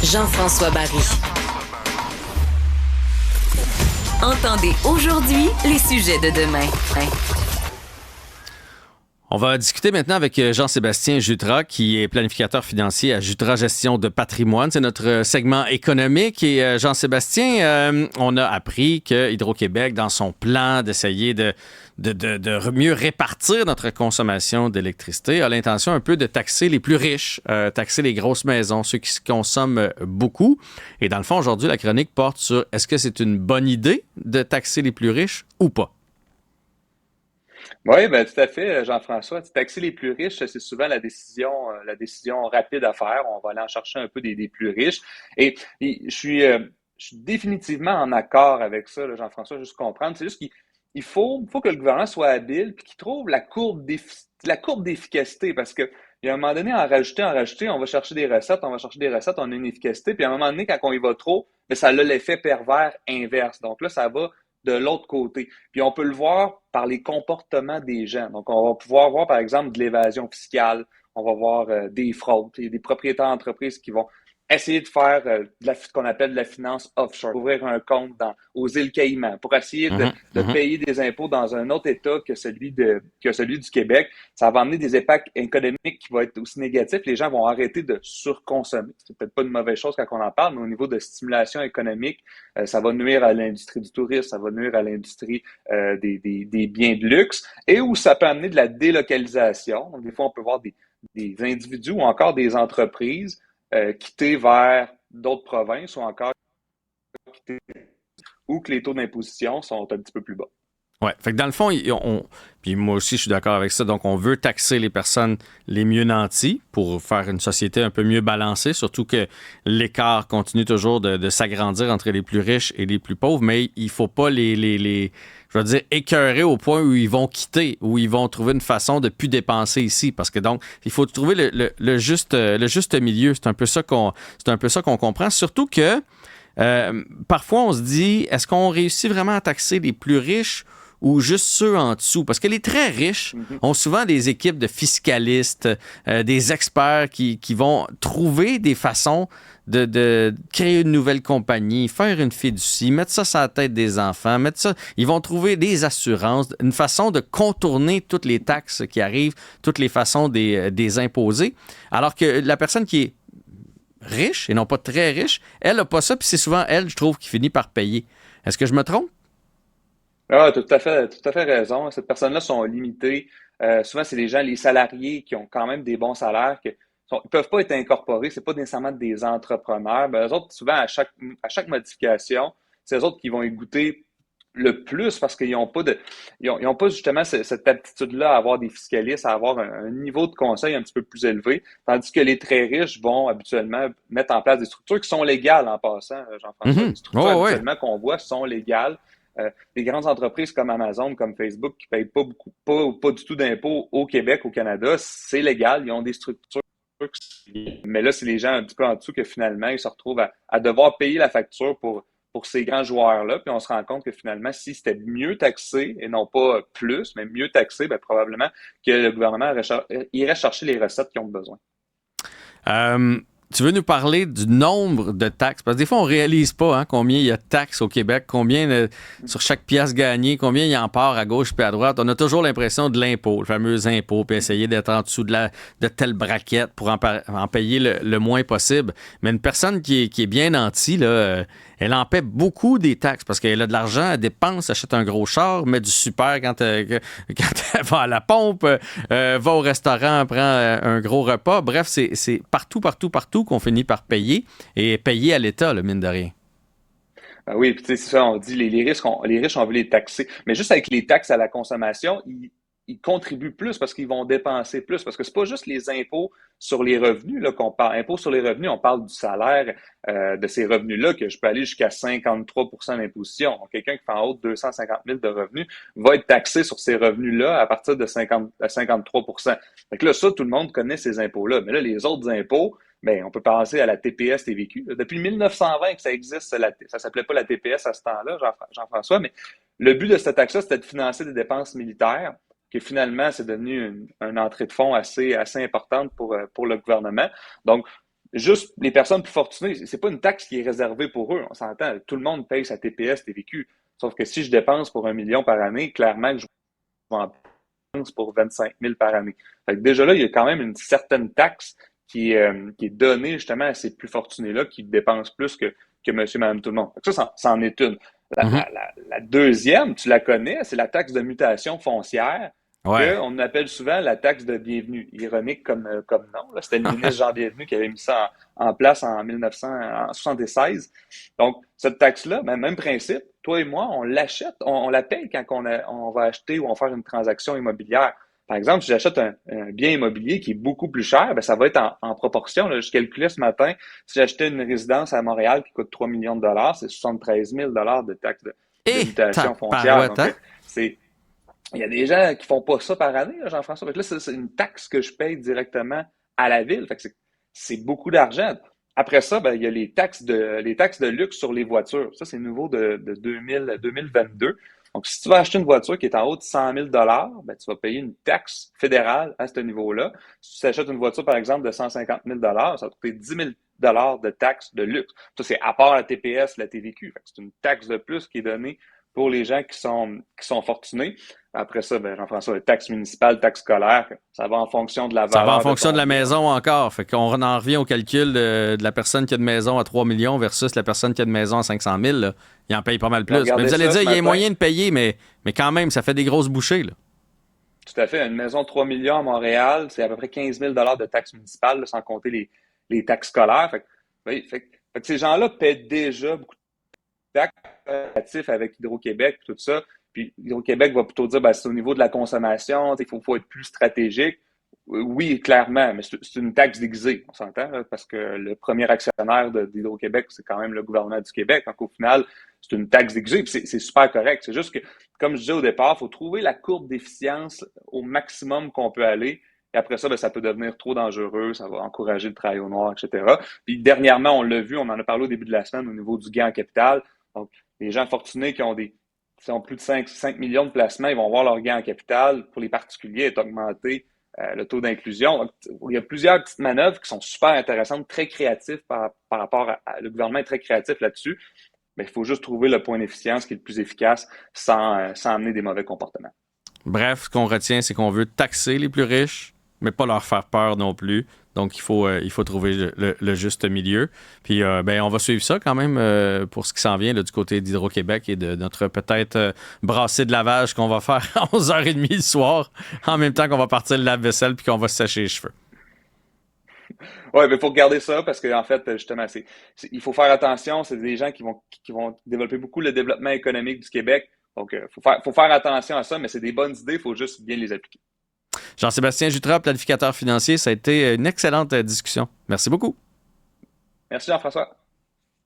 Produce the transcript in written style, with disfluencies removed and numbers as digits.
Jean-François Barry. Entendez aujourd'hui les sujets de demain. On va discuter maintenant avec Jean-Sébastien Jutras, qui est planificateur financier à Jutras Gestion de patrimoine. C'est notre segment économique. Et Jean-Sébastien, on a appris que Hydro-Québec, dans son plan d'essayer de mieux répartir notre consommation d'électricité, a l'intention un peu de taxer les plus riches, taxer les grosses maisons, ceux qui consomment beaucoup. Et dans le fond, aujourd'hui, la chronique porte sur est-ce que c'est une bonne idée de taxer les plus riches ou pas? Oui, ben tout à fait, Jean-François. Taxer les plus riches, c'est souvent la décision rapide à faire. On va aller en chercher un peu des plus riches. Et je suis définitivement en accord avec ça, là, Jean-François, juste comprendre. C'est juste qu'il faut que le gouvernement soit habile puis qu'il trouve la courbe d'efficacité parce que il y a un moment donné, en rajouter, on va chercher des recettes, on a une efficacité, puis à un moment donné, quand on y va trop, ben, ça a l'effet pervers inverse. Donc là, ça va de l'autre côté. Puis on peut le voir par les comportements des gens. Donc on va pouvoir voir, par exemple, de l'évasion fiscale, on va voir des fraudes. Il y a des propriétaires d'entreprises qui vont essayer de faire ce qu'on appelle de la finance offshore, ouvrir un compte aux îles Caïmans pour essayer de payer des impôts dans un autre État que celui du Québec. Ça va amener des impacts économiques qui vont être aussi négatifs. Les gens vont arrêter de surconsommer. C'est peut-être pas une mauvaise chose quand on en parle, mais au niveau de stimulation économique, ça va nuire à l'industrie du tourisme, ça va nuire à l'industrie des biens de luxe, et où ça peut amener de la délocalisation. Donc, des fois, on peut voir des individus ou encore des entreprises quitter vers d'autres provinces ou encore quitter où que les taux d'imposition sont un petit peu plus bas. Oui, fait que dans le fond, puis moi aussi je suis d'accord avec ça, donc on veut taxer les personnes les mieux nanties pour faire une société un peu mieux balancée, surtout que l'écart continue toujours de s'agrandir entre les plus riches et les plus pauvres, mais il ne faut pas je veux dire, écœurer au point où ils vont quitter, où ils vont trouver une façon de plus dépenser ici, parce que donc, il faut trouver le juste milieu, c'est un peu ça qu'on comprend, surtout que parfois on se dit, est-ce qu'on réussit vraiment à taxer les plus riches ou juste ceux en dessous? Parce que les très riches ont souvent des équipes de fiscalistes, des experts qui vont trouver des façons de créer une nouvelle compagnie, faire une fiducie, mettre ça sur la tête des enfants, ils vont trouver des assurances, une façon de contourner toutes les taxes qui arrivent, toutes les façons des imposer. Alors que la personne qui est riche et non pas très riche, elle n'a pas ça, puis c'est souvent elle, je trouve, qui finit par payer. Est-ce que je me trompe? Ah, tout à fait raison. Ces personnes-là sont limitées. Souvent, c'est les salariés qui ont quand même des bons salaires, ils peuvent pas être incorporés. C'est pas nécessairement des entrepreneurs. Ben, eux autres, souvent, à chaque modification, c'est eux autres qui vont y goûter le plus parce qu'ils ont pas justement cette aptitude-là à avoir des fiscalistes, à avoir un niveau de conseil un petit peu plus élevé, tandis que les très riches vont habituellement mettre en place des structures qui sont légales en passant, Jean-François. Les structures habituellement qu'on voit sont légales. Les grandes entreprises comme Amazon, comme Facebook, qui payent pas du tout d'impôts au Québec, au Canada, c'est légal, ils ont des structures. Mais là, c'est les gens un petit peu en dessous que finalement, ils se retrouvent à devoir payer la facture pour ces grands joueurs-là. Puis on se rend compte que finalement, si c'était mieux taxé, et non pas plus, mais mieux taxé, ben, probablement que le gouvernement irait chercher les recettes qu'ils ont besoin. Tu veux nous parler du nombre de taxes? Parce que des fois, on ne réalise pas combien il y a de taxes au Québec, combien sur chaque pièce gagnée, combien il y en part à gauche puis à droite. On a toujours l'impression de l'impôt, le fameux impôt, puis essayer d'être en dessous de telle braquette pour en payer le moins possible. Mais une personne qui est bien nantie, là, elle en paie beaucoup des taxes parce qu'elle a de l'argent, elle dépense, achète un gros char, met du super quand elle va à la pompe, va au restaurant, prend un gros repas. Bref, c'est partout qu'on finit par payer et payer à l'État, là, mine de rien. Ah oui, puis tu sais, c'est ça, on dit les riches, on veut les taxer. Mais juste avec les taxes à la consommation, ils contribuent plus parce qu'ils vont dépenser plus. Parce que c'est pas juste les impôts sur les revenus là, qu'on parle. Impôts sur les revenus, on parle du salaire de ces revenus-là, que je peux aller jusqu'à 53 % d'imposition. Donc, quelqu'un qui fait en haut de 250 000 de revenus va être taxé sur ces revenus-là à partir de 53 %. Fait que là, ça, tout le monde connaît ces impôts-là. Mais là, les autres impôts, ben, on peut penser à la TPS TVQ. Depuis 1920 que ça existe, ça s'appelait pas la TPS à ce temps-là, Jean-François, mais le but de cette taxe-là, c'était de financer des dépenses militaires, que finalement, c'est devenu une entrée de fonds assez importante pour le gouvernement. Donc, juste les personnes plus fortunées, c'est pas une taxe qui est réservée pour eux. On s'entend, tout le monde paye sa TPS, TVQ. Sauf que si je dépense pour 1 million par année, clairement que je vais en dépenser pour 25 000 par année. Fait que déjà là, il y a quand même une certaine taxe qui est donnée justement à ces plus fortunés-là qui dépensent plus que monsieur, madame, tout le monde. Fait que ça en est une. La deuxième, tu la connais, c'est la taxe de mutation foncière. Ouais. On appelle souvent la taxe de bienvenue. Ironique comme nom. Là. C'était le ministre Jean Bienvenu qui avait mis ça en place en 1976. Donc, cette taxe-là, même principe, toi et moi, on l'achète, on la paye quand on va acheter ou on va faire une transaction immobilière. Par exemple, si j'achète un bien immobilier qui est beaucoup plus cher, ben ça va être en proportion. Là. Je calculais ce matin, si j'achetais une résidence à Montréal qui coûte 3 millions de dollars, c'est 73 000 de taxes de mutation foncière. Donc, il y a des gens qui font pas ça par année, là, Jean-François. Là, c'est une taxe que je paye directement à la ville. Fait que c'est beaucoup d'argent. Après ça, ben, il y a les taxes de luxe sur les voitures. Ça, c'est nouveau de 2022. Donc, si tu vas acheter une voiture qui est en haut de 100 000 ben, tu vas payer une taxe fédérale à ce niveau-là. Si tu achètes une voiture, par exemple, de 150 000 ça va te coûter 10 000 de taxes de luxe. Ça, c'est à part la TPS, la TVQ. Fait que c'est une taxe de plus qui est donnée pour les gens qui sont fortunés. Après ça, ben, Jean-François, taxe municipale, taxe scolaire, ça va en fonction de la valeur. Ça va en fonction de la maison encore. Fait qu'on en revient au calcul de la personne qui a de maison à 3 millions versus la personne qui a de maison à 500 000. Là. Il en paye pas mal plus. Mais vous allez dire, il y a moyen de payer, mais quand même, ça fait des grosses bouchées. Là. Tout à fait. Une maison de 3 millions à Montréal, c'est à peu près 15 000 de taxes municipales, là, sans compter les taxes scolaires. Fait que ces gens-là paient déjà beaucoup de taxes avec Hydro-Québec et tout ça. Puis Hydro-Québec va plutôt dire, ben, c'est au niveau de la consommation, il faut être plus stratégique. Oui, clairement, mais c'est une taxe déguisée, on s'entend, là, parce que le premier actionnaire d'Hydro-Québec, c'est quand même le gouvernement du Québec. Donc, au final, c'est une taxe déguisée, puis c'est super correct. C'est juste que, comme je disais au départ, il faut trouver la courbe d'efficience au maximum qu'on peut aller. Et après ça, ben, ça peut devenir trop dangereux, ça va encourager le travail au noir, etc. Puis dernièrement, on l'a vu, on en a parlé au début de la semaine au niveau du gain en capital. Donc, les gens fortunés qui ont plus de 5 millions de placements, ils vont voir leur gain en capital. Pour les particuliers, est augmenté le taux d'inclusion. Donc, il y a plusieurs petites manœuvres qui sont super intéressantes, très créatives par rapport à le gouvernement est très créatif là-dessus. Mais il faut juste trouver le point d'efficience qui est le plus efficace sans amener des mauvais comportements. Bref, ce qu'on retient, c'est qu'on veut taxer les plus riches, mais pas leur faire peur non plus. Donc, il faut trouver le juste milieu. Puis, ben, on va suivre ça quand même pour ce qui s'en vient là, du côté d'Hydro-Québec et de notre peut-être brassée de lavage qu'on va faire à 11h30 le soir, en même temps qu'on va partir le lave-vaisselle puis qu'on va se sécher les cheveux. Oui, mais il faut regarder ça parce qu'en fait, justement, il faut faire attention. C'est des gens qui vont développer beaucoup le développement économique du Québec. Donc, il faut faire attention à ça, mais c'est des bonnes idées, il faut juste bien les appliquer. Jean-Sébastien Jutra, planificateur financier, ça a été une excellente discussion. Merci beaucoup. Merci Jean-François.